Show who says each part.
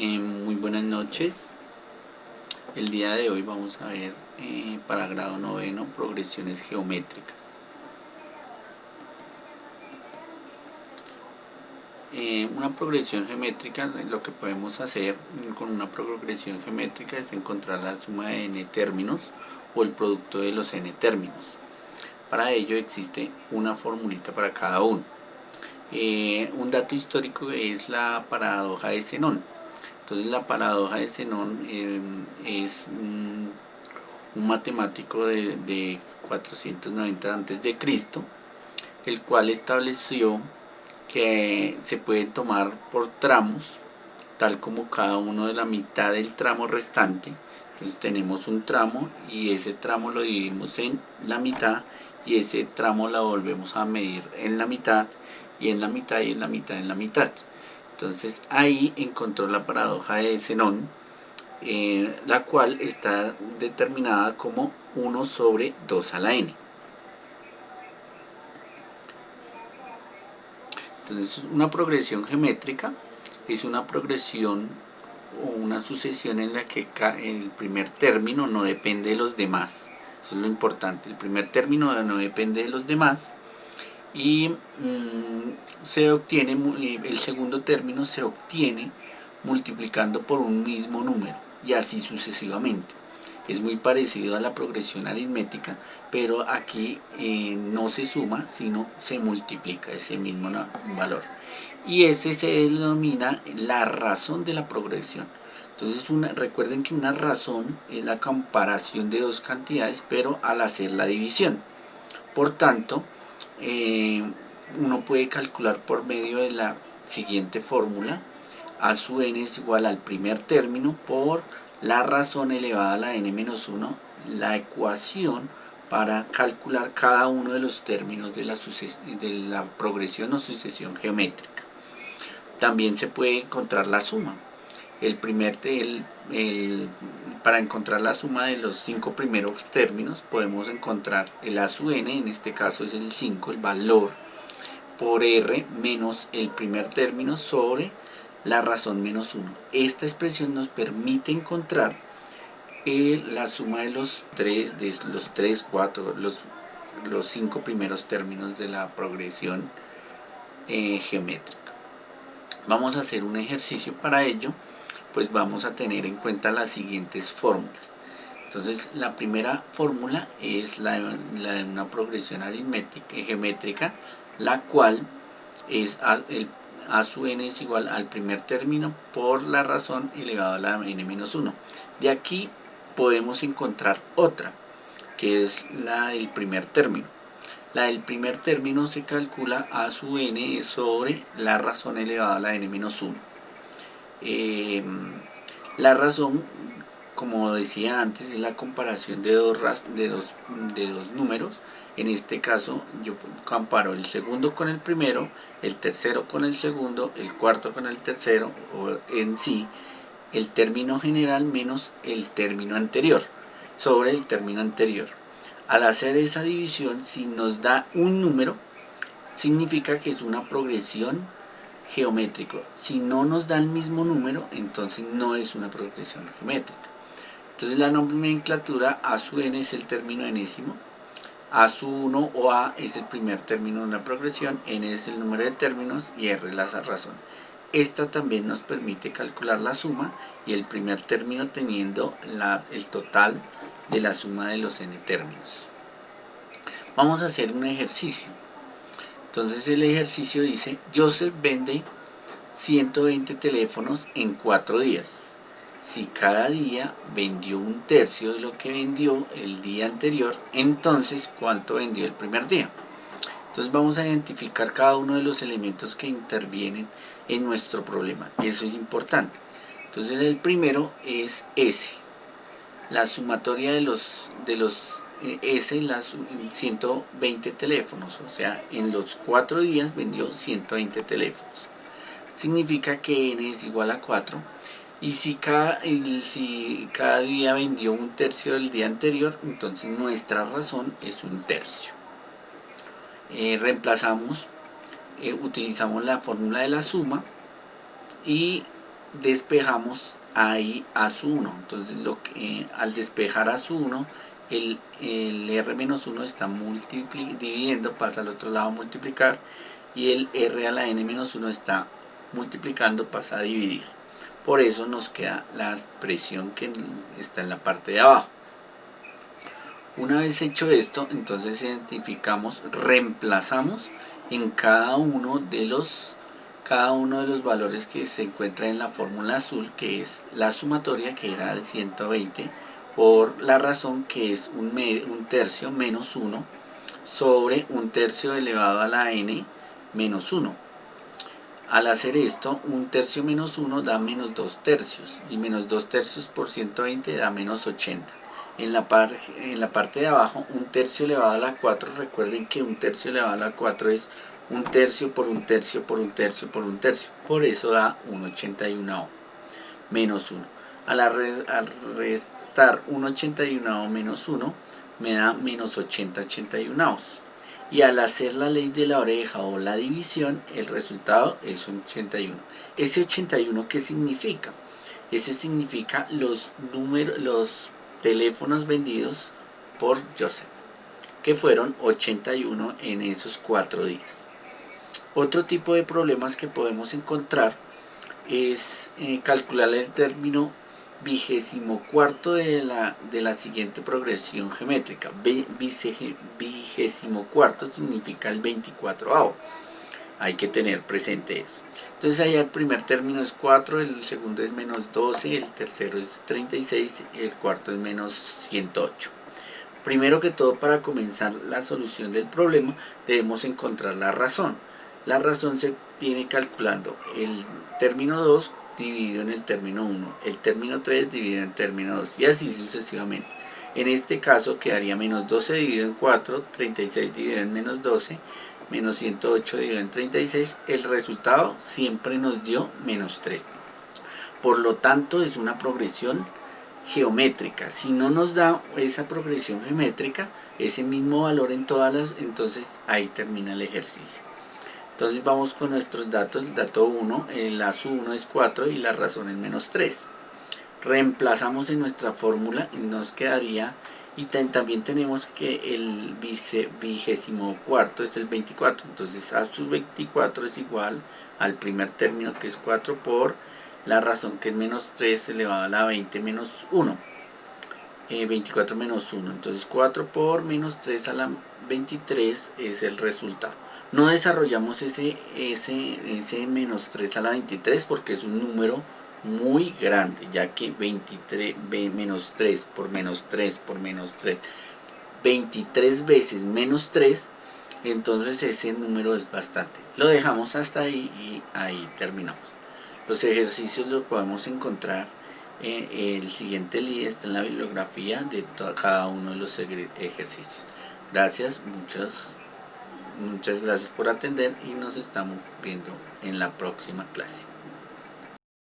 Speaker 1: Muy buenas noches. El día de hoy vamos a ver para grado noveno progresiones geométricas. Una progresión geométrica, lo que podemos hacer con una progresión geométrica es encontrar la suma de n términos o el producto de los n términos. Para ello existe una formulita para cada uno. Un dato histórico es la paradoja de Zenón. Entonces la paradoja de Zenón es un matemático de 490 a.C., el cual estableció que se pueden tomar por tramos, tal como cada uno de la mitad del tramo restante. Entonces tenemos un tramo y ese tramo lo dividimos en la mitad y ese tramo lo volvemos a medir en la mitad y en la mitad y en la mitad en la mitad. Entonces ahí encontró la paradoja de Zenón, la cual está determinada como 1 sobre 2 a la n. Entonces una progresión geométrica es una progresión o una sucesión en la que el primer término no depende de los demás. Eso es lo importante, el primer término no depende de los demás y se obtiene, el segundo término se obtiene multiplicando por un mismo número y así sucesivamente. Es muy parecido a la progresión aritmética, pero aquí no se suma, sino se multiplica ese mismo valor. Y ese se denomina la razón de la progresión. Entonces recuerden que una razón es la comparación de dos cantidades, pero al hacer la división. Por tanto, uno puede calcular por medio de la siguiente fórmula: a sub n es igual al primer término por la razón elevada a la n-1, la ecuación para calcular cada uno de los términos de la progresión o sucesión geométrica. También se puede encontrar la suma. Para encontrar la suma de los 5 primeros términos podemos encontrar el a sub n, en este caso es el 5, el valor, por r menos el primer término sobre la razón menos 1. Esta expresión nos permite encontrar la suma de los 5 primeros términos de la progresión geométrica. Vamos a hacer un ejercicio para ello, pues vamos a tener en cuenta las siguientes fórmulas. Entonces la primera fórmula es la de una progresión geométrica, la cual es a sub n es igual al primer término por la razón elevado a la n-1. De aquí podemos encontrar otra, que es la del primer término. La del primer término se calcula a sub n sobre la razón elevada a la n-1. La razón, como decía antes, es la comparación de dos números. En este caso yo comparo el segundo con el primero, el tercero con el segundo, el cuarto con el tercero, o en sí el término general menos el término anterior sobre el término anterior. Al hacer esa división, si nos da un número, significa que es una progresión geométrica. Si no nos da el mismo número, entonces no es una progresión geométrica. Entonces la nomenclatura a sub n es el término enésimo, a sub 1 o a es el primer término de una progresión, n es el número de términos y r la razón. Esta también nos permite calcular la suma y el primer término teniendo el total de la suma de los n términos. Vamos a hacer un ejercicio. Entonces el ejercicio dice: Joseph vende 120 teléfonos en 4 días. Si cada día vendió un tercio de lo que vendió el día anterior, entonces ¿cuánto vendió el primer día? Entonces vamos a identificar cada uno de los elementos que intervienen en nuestro problema. Eso es importante. Entonces el primero es S, la sumatoria de los S, las 120 teléfonos, o sea, en los 4 días vendió 120 teléfonos. Significa que n es igual a 4, y si cada día vendió un tercio del día anterior, entonces nuestra razón es un tercio. Reemplazamos, utilizamos la fórmula de la suma y despejamos ahí a su 1. Entonces al despejar a su 1, el r-1 está dividiendo, pasa al otro lado a multiplicar, y el r a la n-1 está multiplicando, pasa a dividir. Por eso nos queda la expresión que está en la parte de abajo. Una vez hecho esto, entonces identificamos, reemplazamos en cada uno de los valores que se encuentran en la fórmula azul, que es la sumatoria, que era de 120, por la razón que es un tercio menos 1 sobre un tercio elevado a la n menos 1. Al hacer esto, un tercio menos 1 da menos 2 tercios, y menos 2 tercios por 120 da menos 80. En la parte de abajo, un tercio elevado a la 4, recuerden que un tercio elevado a la 4 es un tercio por un tercio por un tercio por un tercio. Por eso da un 81 menos 1. Al restar un 81 menos 1, me da menos 81. Y al hacer la ley de la oreja o la división, el resultado es un 81. ¿Ese 81 qué significa? Ese significa los teléfonos vendidos por Joseph, que fueron 81 en esos 4 días. Otro tipo de problemas que podemos encontrar es calcular el término 24 de la siguiente progresión geométrica. 24 significa el 24avo. Hay que tener presente eso. Entonces allá el primer término es 4, el segundo es menos 12, el tercero es 36, el cuarto es menos 108. Primero que todo, para comenzar la solución del problema, debemos encontrar la razón. La razón se tiene calculando el término 2 dividido en el término 1, el término 3 dividido en el término 2, y así sucesivamente. En este caso quedaría menos 12 dividido en 4, 36 dividido en menos 12, menos 108 dividido en 36, el resultado siempre nos dio menos 3. Por lo tanto, es una progresión geométrica. Si no nos da esa progresión geométrica, ese mismo valor en todas las, entonces ahí termina el ejercicio. Entonces vamos con nuestros datos. El dato 1, la SU1 es 4 y la razón es menos 3. Reemplazamos en nuestra fórmula y nos quedaría, y también tenemos que el 24 es el 24, entonces a sub 24 es igual al primer término, que es 4, por la razón, que es menos 3 elevado a la 20 menos 1, 24 menos 1, entonces 4 por menos 3 a la 23 es el resultado. No desarrollamos ese menos 3 a la 23 porque es un número muy grande, ya que 23 menos 3 por menos 3 por menos 3, 23 veces menos 3, entonces ese número es bastante. Lo dejamos hasta ahí y ahí terminamos. Los ejercicios los podemos encontrar en el siguiente link, está en la bibliografía de cada uno de los ejercicios. Gracias, muchas gracias por atender y nos estamos viendo en la próxima clase.